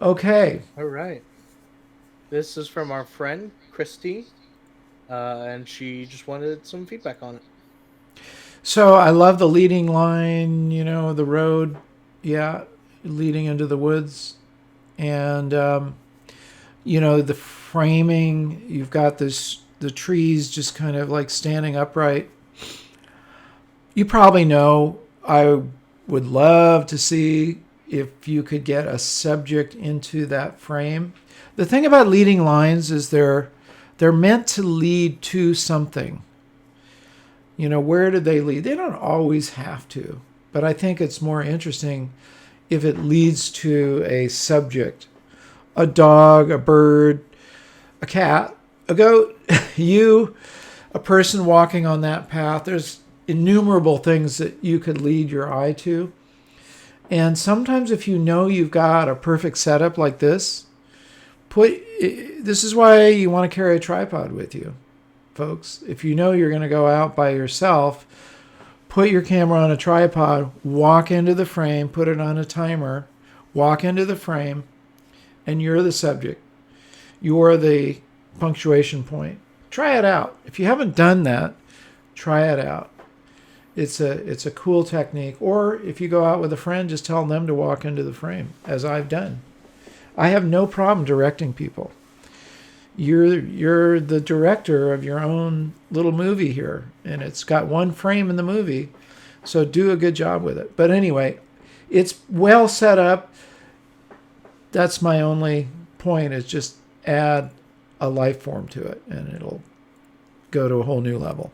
Okay. All right. This is from our friend Christy, and she just wanted some feedback on it. So I love the leading line, the road, yeah, leading into the woods. And, the framing, you've got the trees just kind of like standing upright. You probably know I would love to see if you could get a subject into that frame. The thing about leading lines is they're meant to lead to something. Where do they lead? They don't always have to, but I think it's more interesting if it leads to a subject, a dog, a bird, a cat, a goat, you, a person walking on that path. There's innumerable things that you could lead your eye to. And sometimes if you know you've got a perfect setup like this is why you want to carry a tripod with you, folks. If you know you're going to go out by yourself, put your camera on a tripod, walk into the frame, put it on a timer, walk into the frame, and you're the subject. You're the punctuation point. Try it out. If you haven't done that, try it out. It's a cool technique. Or if you go out with a friend, just tell them to walk into the frame, as I've done. I have no problem directing people. You're the director of your own little movie here, and it's got one frame in the movie, so do a good job with it. But anyway, it's well set up. That's my only point, is just add a life form to it and it'll go to a whole new level.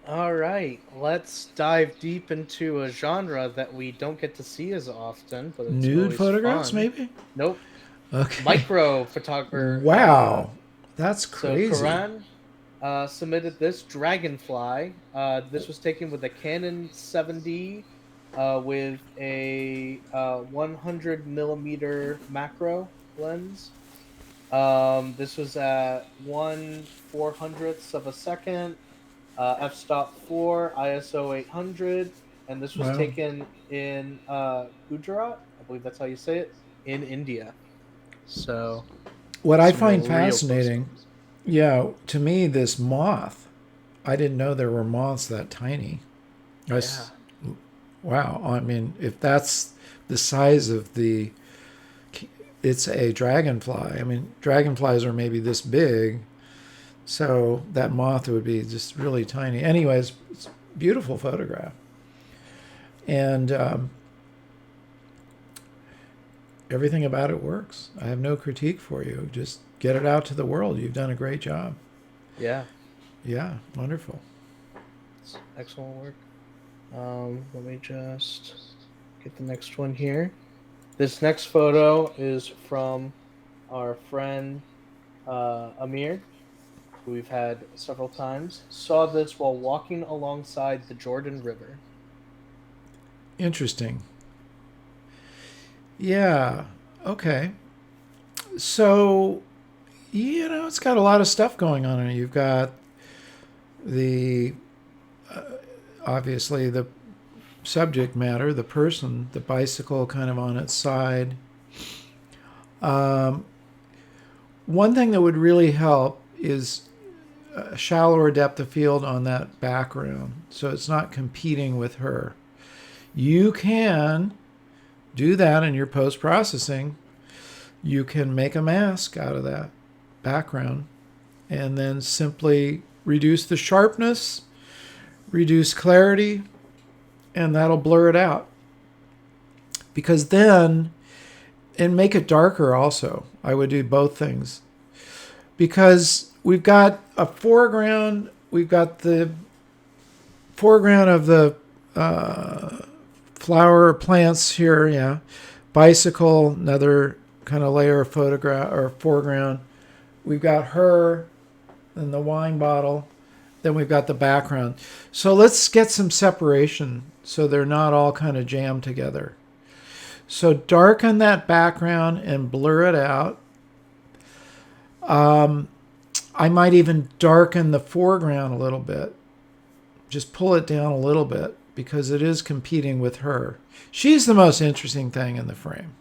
All right, let's dive deep into a genre that we don't get to see as often, but it's Nude always photographs, fun. maybe? Nope, Okay. micro photographer. Wow. That's So crazy. Karan submitted this dragonfly. This was taken with a Canon 7D with a 100 millimeter macro lens. This was at 1/400th of a second, f-stop 4, ISO 800, and this was Wow. taken in Gujarat, I believe that's how you say it, in India. So What I some find real close fascinating, ups. yeah, to me, this moth, I didn't know there were moths that tiny. I, Yeah. s- wow. I mean, if that's the size of it's a dragonfly. I mean, dragonflies are maybe this big, so that moth would be just really tiny. Anyways, it's a beautiful photograph. And everything about it works. I have no critique for you. Just get it out to the world. You've done a great job. Yeah. Yeah, wonderful. It's excellent work. Let me just get the next one here. This next photo is from our friend Amir, who we've had several times. Saw this while walking alongside the Jordan River. Interesting. Yeah. Okay. So, it's got a lot of stuff going on in it. You've got the obviously the subject matter, the person, the bicycle kind of on its side. Um, One thing that would really help is a shallower depth of field on that background, so it's not competing with her. You can do that in your post processing. You can make a mask out of that background and then simply reduce the sharpness, reduce clarity, and that'll blur it out. Because then, and make it darker also. I would do both things. Because we've got a foreground, we've got the foreground of the flower plants here, yeah. Bicycle, another kind of layer of photograph or foreground. We've got her and the wine bottle. Then we've got the background. So let's get some separation so they're not all kind of jammed together. So darken that background and blur it out. I might even darken the foreground a little bit. Just pull it down a little bit because it is competing with her. She's the most interesting thing in the frame.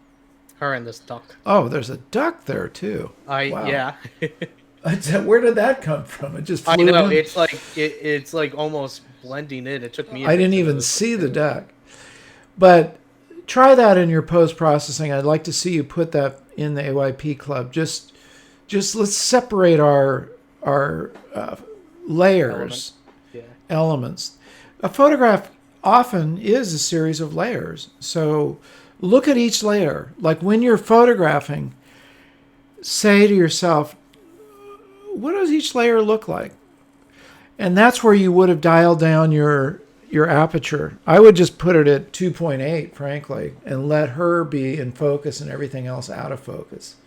Her and this duck. Oh, there's a duck there too. Wow. Yeah. Where did that come from? It just I flew know in. it's like almost blending in. It took me a I bit didn't to even notice it see the too. duck. But try that in your post processing. I'd like to see you put that in the AYP club. Just let's separate our layers, Elements. Yeah. elements. A photograph often is a series of layers. So look at each layer. Like when you're photographing, say to yourself, what does each layer look like? And that's where you would have dialed down your aperture. I would just put it at 2.8, frankly, and let her be in focus and everything else out of focus.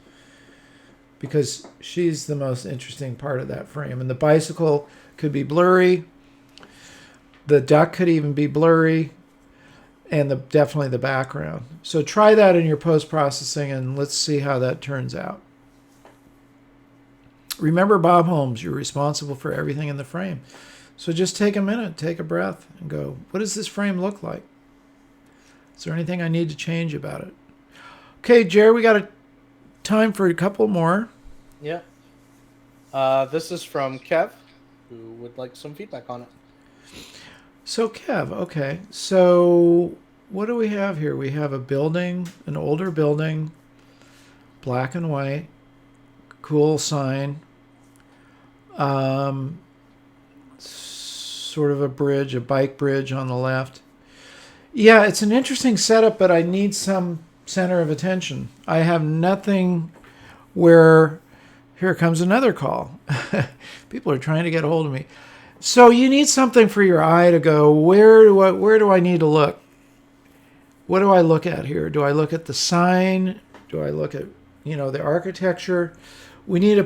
Because she's the most interesting part of that frame. And the bicycle could be blurry. The duck could even be blurry. And definitely the background. So try that in your post-processing and let's see how that turns out. Remember, Bob Holmes, you're responsible for everything in the frame. So just take a minute, take a breath, and go, what does this frame look like? Is there anything I need to change about it? Okay, Jerry, we got time for a couple more. Yeah. This is from Kev, who would like some feedback on it. So, Kev, okay. So, what do we have here? We have a building, an older building, black and white, cool sign. Sort of a bridge, a bike bridge on the left. Yeah, it's an interesting setup, but I need some center of attention. I have nothing where... Here comes another call. People are trying to get a hold of me. So you need something for your eye to go, where do I need to look? What do I look at here? Do I look at the sign? Do I look at, the architecture? We need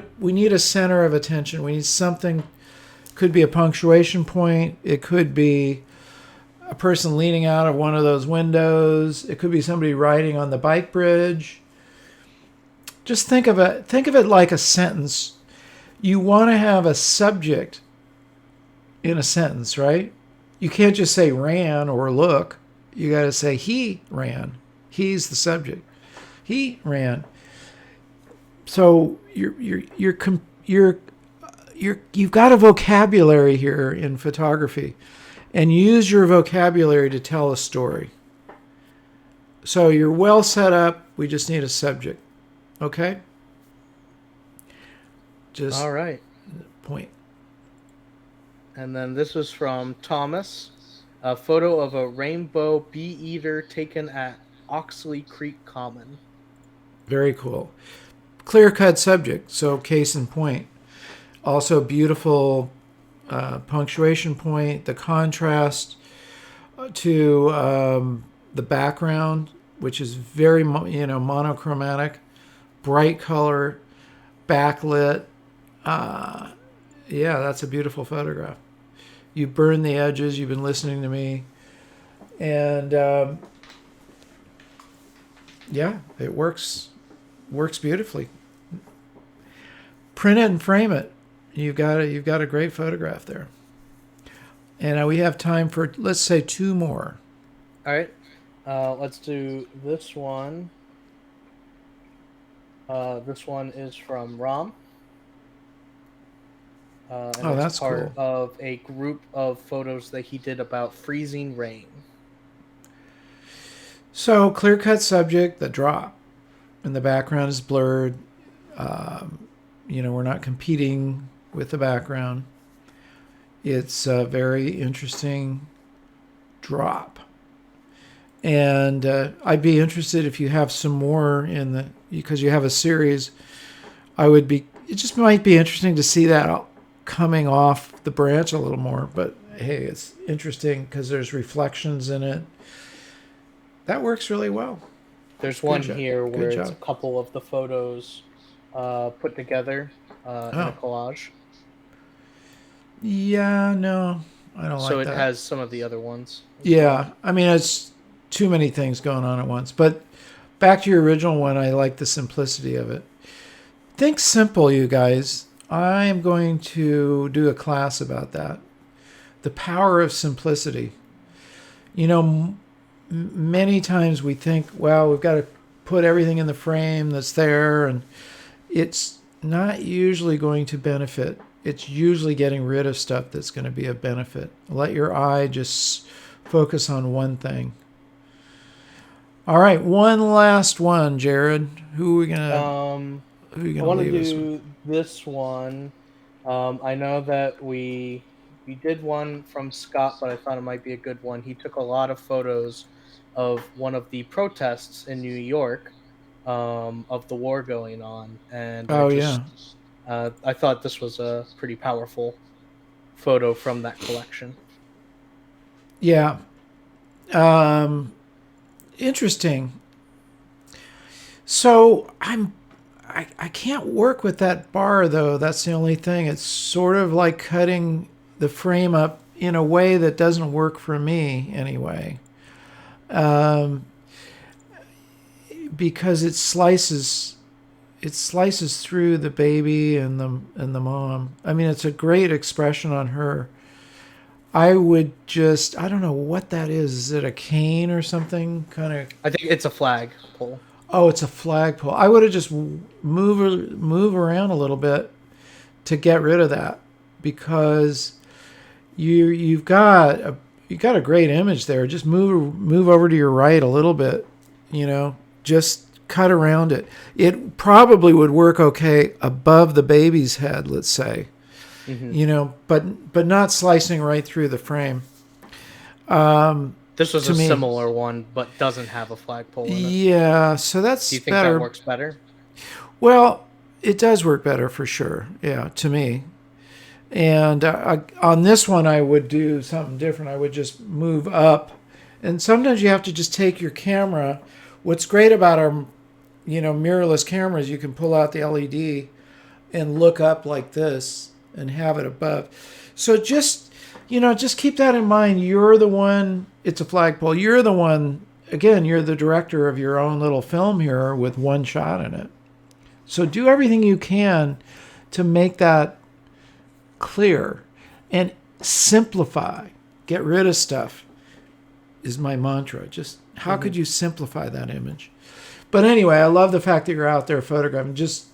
a center of attention. We need something. Could be a punctuation point. It could be a person leaning out of one of those windows. It could be somebody riding on the bike bridge. Just think of it like a sentence. You want to have a subject in a sentence, right? You can't just say ran or look. You got to say he ran. He's the subject. He ran. So you've got a vocabulary here in photography, and use your vocabulary to tell a story. So you're well set up. We just need a subject. Okay? Just all right. Point. And then this is from Thomas. A photo of a rainbow bee eater taken at Oxley Creek Common. Very cool. Clear-cut subject, so case in point. Also beautiful punctuation point, the contrast to the background, which is very monochromatic, bright color, backlit. Yeah, that's a beautiful photograph. You burn the edges. You've been listening to me, and yeah, it works beautifully. Print it and frame it. You've got a great photograph there. And we have time for, let's say, 2 more. All right, let's do this one. This one is from Ram. And that's part cool. of a group of photos that he did about freezing rain. So clear-cut subject, the drop, and the background is blurred. We're not competing with the background. It's a very interesting drop. And I'd be interested if you have some more because you have a series. It just might be interesting to see that coming off the branch a little more. But hey, it's interesting because there's reflections in it. That works really well. There's one here where it's a couple of the photos put together in a collage. Yeah, no, I don't like that. So it has some of the other ones. Yeah, I mean, it's too many things going on at once. But back to your original one, I like the simplicity of it. Think simple, you guys. I am going to do a class about that. The power of simplicity. Many times we think, well, we've got to put everything in the frame that's there, and it's not usually going to benefit. It's usually getting rid of stuff that's going to be a benefit. Let your eye just focus on one thing. All right, one last one, Jared. Who are we gonna who are you I gonna want to leave us with? do this one. I know that we did one from Scott, but I thought it might be a good one. He took a lot of photos of one of the protests in New York, of the war going on, and Oh yeah, I thought this was a pretty powerful photo from that collection. yeah. Um, Interesting. So I can't work with that bar though. That's the only thing. It's sort of like cutting the frame up in a way that doesn't work for me anyway. Um, because it slices through the baby and the mom. I mean, it's a great expression on her. I would just I don't know what that is. Is it a cane or something? Kind of. I think it's a flag pole. Oh, it's a flagpole. I would have just move around a little bit to get rid of that because you've got a great image there. Just move over to your right a little bit, just cut around it. It probably would work okay above the baby's head, let's say, Hmm. but not slicing right through the frame. Um, This was to a me, similar one, but doesn't have a flagpole in it. yeah. So Do that's you think that better. works better? Well, it does work better for sure. Yeah, to me. And on this one, I would do something different. I would just move up. And sometimes you have to just take your camera. What's great about our, mirrorless cameras, you can pull out the LED and look up like this and have it above. So just keep that in mind. You're the one, it's a flagpole. You're the one, again, you're the director of your own little film here with one shot in it. So do everything you can to make that clear and simplify. Get rid of stuff is my mantra. Just how Hmm. could you simplify that image? But anyway, I love the fact that you're out there photographing. Just,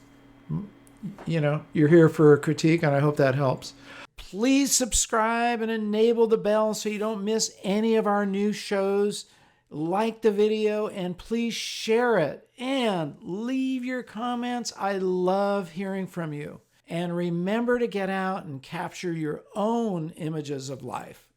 you're here for a critique, and I hope that helps. Please subscribe and enable the bell so you don't miss any of our new shows. Like the video and please share it and leave your comments. I love hearing from you. And remember to get out and capture your own images of life.